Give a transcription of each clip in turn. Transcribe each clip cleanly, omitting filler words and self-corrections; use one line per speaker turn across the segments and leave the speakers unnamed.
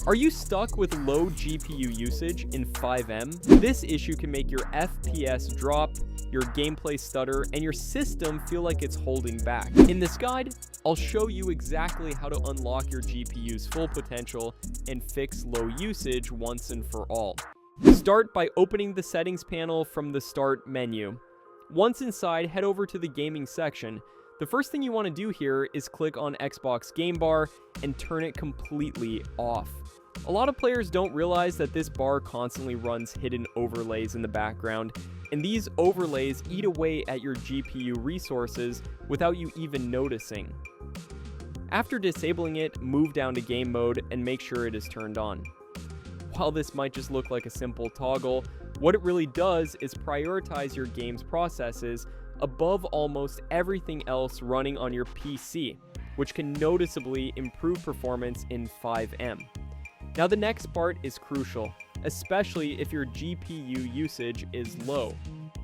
Are you stuck with low GPU usage in FiveM? This issue can make your FPS drop, your gameplay stutter, and your system feel like it's holding back. In this guide, I'll show you exactly how to unlock your GPU's full potential and fix low usage once and for all. Start by opening the settings panel from the Start menu. Once inside, head over to the gaming section. The first thing you want to do here is click on Xbox Game Bar and turn it completely off. A lot of players don't realize that this bar constantly runs hidden overlays in the background, and these overlays eat away at your GPU resources without you even noticing. After disabling it, move down to game mode and make sure it is turned on. While this might just look like a simple toggle, what it really does is prioritize your game's processes above almost everything else running on your PC, which can noticeably improve performance in FiveM. Now the next part is crucial, especially if your GPU usage is low.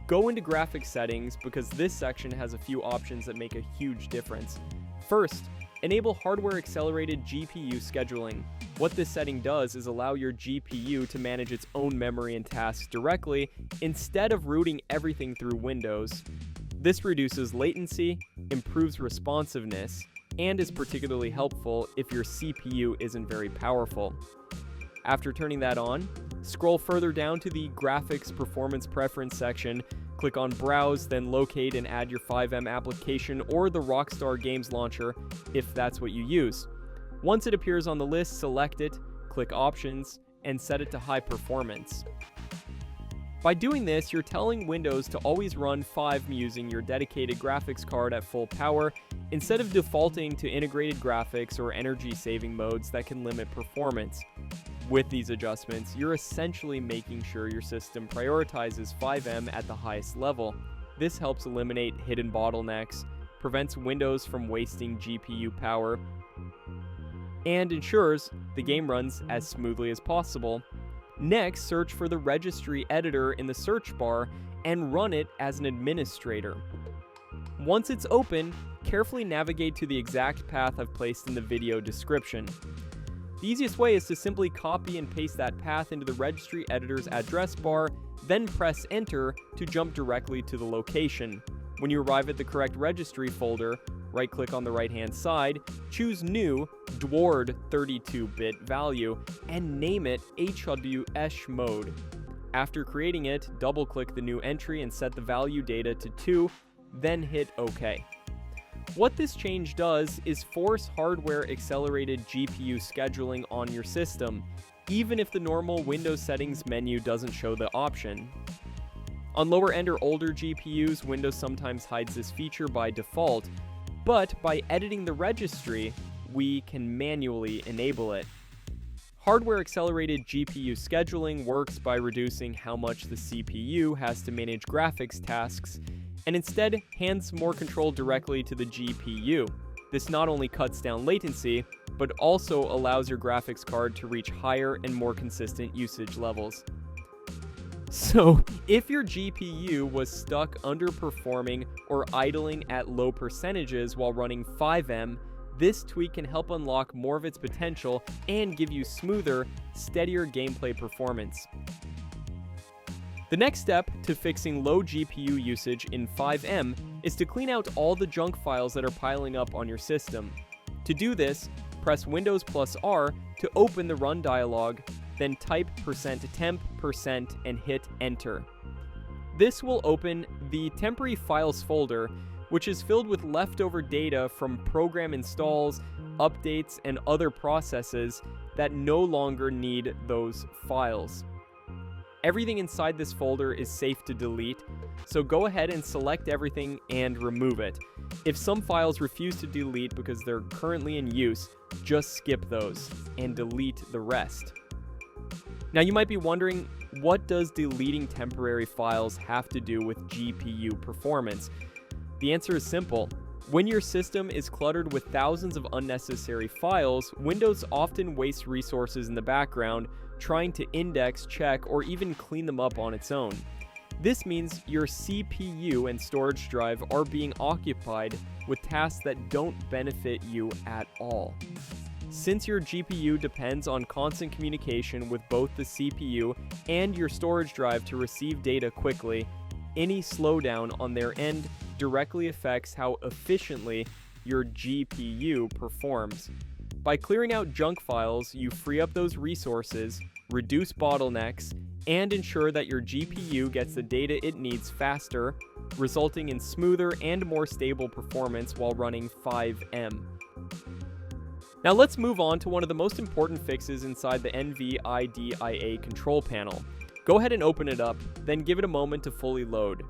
Go into graphics settings because this section has a few options that make a huge difference. First, enable hardware accelerated GPU scheduling. What this setting does is allow your GPU to manage its own memory and tasks directly instead of routing everything through Windows. This reduces latency, improves responsiveness, and is particularly helpful if your CPU isn't very powerful. After turning that on, scroll further down to the Graphics Performance Preference section, click on Browse, then locate and add your FiveM application or the Rockstar Games launcher if that's what you use. Once it appears on the list, select it, click Options, and set it to High Performance. By doing this, you're telling Windows to always run FiveM using your dedicated graphics card at full power, instead of defaulting to integrated graphics or energy-saving modes that can limit performance. With these adjustments, you're essentially making sure your system prioritizes FiveM at the highest level. This helps eliminate hidden bottlenecks, prevents Windows from wasting GPU power, and ensures the game runs as smoothly as possible. Next, search for the registry editor in the search bar and run it as an administrator. Once it's open, carefully navigate to the exact path I've placed in the video description. The easiest way is to simply copy and paste that path into the registry editor's address bar, then press enter to jump directly to the location. When you arrive at the correct registry folder, right-click on the right-hand side, choose New, Dward 32-bit value, and name it HWEsh mode. After creating it, double-click the new entry and set the value data to 2, then hit OK. What this change does is force hardware-accelerated GPU scheduling on your system, even if the normal Windows settings menu doesn't show the option. On lower-end or older GPUs, Windows sometimes hides this feature by default, but by editing the registry, we can manually enable it. Hardware-accelerated GPU scheduling works by reducing how much the CPU has to manage graphics tasks, and instead hands more control directly to the GPU. This not only cuts down latency, but also allows your graphics card to reach higher and more consistent usage levels. So, if your GPU was stuck underperforming or idling at low percentages while running FiveM, this tweak can help unlock more of its potential and give you smoother, steadier gameplay performance. The next step to fixing low GPU usage in FiveM is to clean out all the junk files that are piling up on your system. To do this, press Windows plus R to open the Run dialog, then type %temp% and hit Enter. This will open the temporary files folder, which is filled with leftover data from program installs, updates, and other processes that no longer need those files. Everything inside this folder is safe to delete, so go ahead and select everything and remove it. If some files refuse to delete because they're currently in use, just skip those and delete the rest. Now you might be wondering, what does deleting temporary files have to do with GPU performance? The answer is simple. When your system is cluttered with thousands of unnecessary files, Windows often wastes resources in the background trying to index, check, or even clean them up on its own. This means your CPU and storage drive are being occupied with tasks that don't benefit you at all. Since your GPU depends on constant communication with both the CPU and your storage drive to receive data quickly, any slowdown on their end directly affects how efficiently your GPU performs. By clearing out junk files, you free up those resources, reduce bottlenecks, and ensure that your GPU gets the data it needs faster, resulting in smoother and more stable performance while running FiveM. Now let's move on to one of the most important fixes inside the NVIDIA control panel. Go ahead and open it up, then give it a moment to fully load.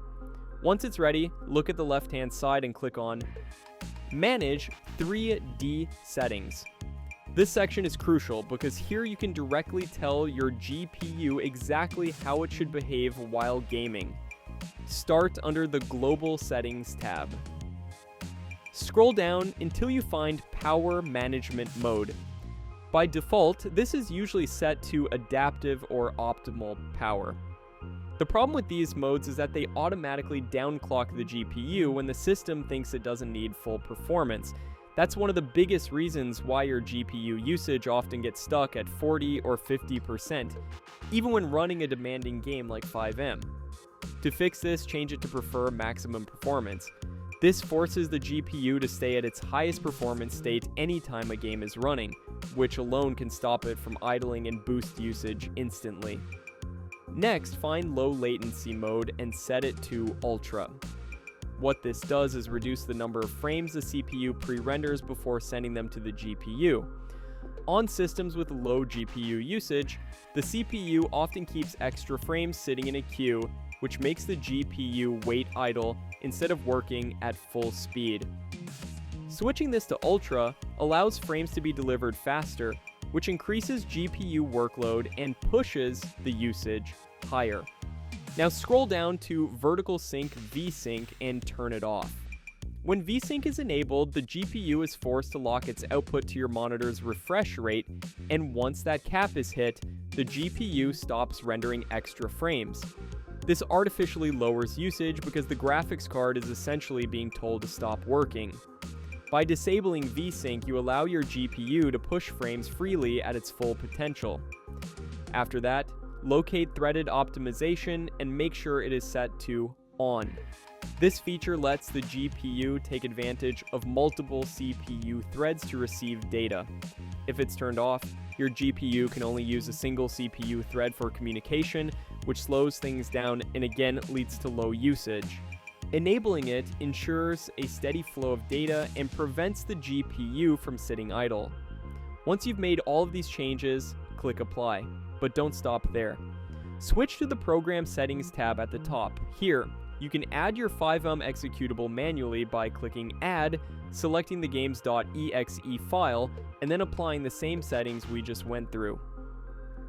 Once it's ready, look at the left-hand side and click on Manage 3D Settings. This section is crucial because here you can directly tell your GPU exactly how it should behave while gaming. Start under the Global Settings tab. Scroll down until you find Power Management Mode. By default, this is usually set to adaptive or optimal power. The problem with these modes is that they automatically downclock the GPU when the system thinks it doesn't need full performance. That's one of the biggest reasons why your GPU usage often gets stuck at 40 or 50%, even when running a demanding game like FiveM. To fix this, change it to prefer maximum performance. This forces the GPU to stay at its highest performance state anytime a game is running, which alone can stop it from idling and boost usage instantly. Next, find low latency mode and set it to Ultra. What this does is reduce the number of frames the CPU pre-renders before sending them to the GPU. On systems with low GPU usage, the CPU often keeps extra frames sitting in a queue, which makes the GPU wait idle instead of working at full speed. Switching this to Ultra allows frames to be delivered faster, which increases GPU workload and pushes the usage higher. Now scroll down to Vertical Sync VSync and turn it off. When VSync is enabled, the GPU is forced to lock its output to your monitor's refresh rate, and once that cap is hit, the GPU stops rendering extra frames. This artificially lowers usage because the graphics card is essentially being told to stop working. By disabling VSync, you allow your GPU to push frames freely at its full potential. After that, locate threaded optimization and make sure it is set to on. This feature lets the GPU take advantage of multiple CPU threads to receive data. If it's turned off, your GPU can only use a single CPU thread for communication, which slows things down and again leads to low usage. Enabling it ensures a steady flow of data and prevents the GPU from sitting idle. Once you've made all of these changes, click Apply, but don't stop there. Switch to the Program Settings tab at the top. Here, you can add your FiveM executable manually by clicking Add, selecting the games.exe file, and then applying the same settings we just went through.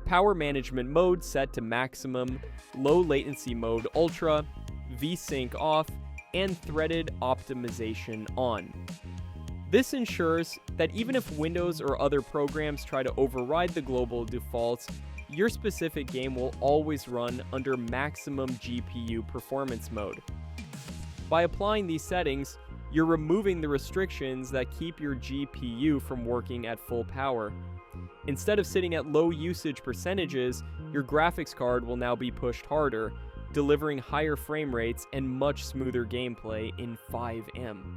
Power Management Mode set to maximum, Low Latency Mode Ultra, VSync off, and Threaded Optimization on. This ensures that even if Windows or other programs try to override the global defaults, your specific game will always run under maximum GPU performance mode. By applying these settings, you're removing the restrictions that keep your GPU from working at full power. Instead of sitting at low usage percentages, your graphics card will now be pushed harder, delivering higher frame rates and much smoother gameplay in FiveM.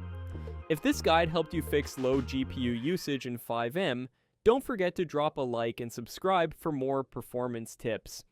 If this guide helped you fix low GPU usage in FiveM, don't forget to drop a like and subscribe for more performance tips.